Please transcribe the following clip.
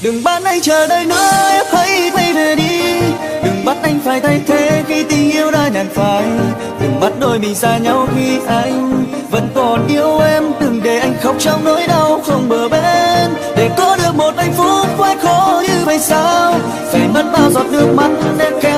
Đừng bắt anh chờ đợi nữa, em hãy quay về đi. Đừng bắt anh phải thay thế khi tình yêu đã nhạt phai. Đừng bắt đôi mình xa nhau khi anh vẫn còn yêu em. Đừng để anh khóc trong nỗi đau không bờ bến. Để có được một hạnh phúc quá khó như vậy sao? Phải mất bao giọt nước mắt để kéo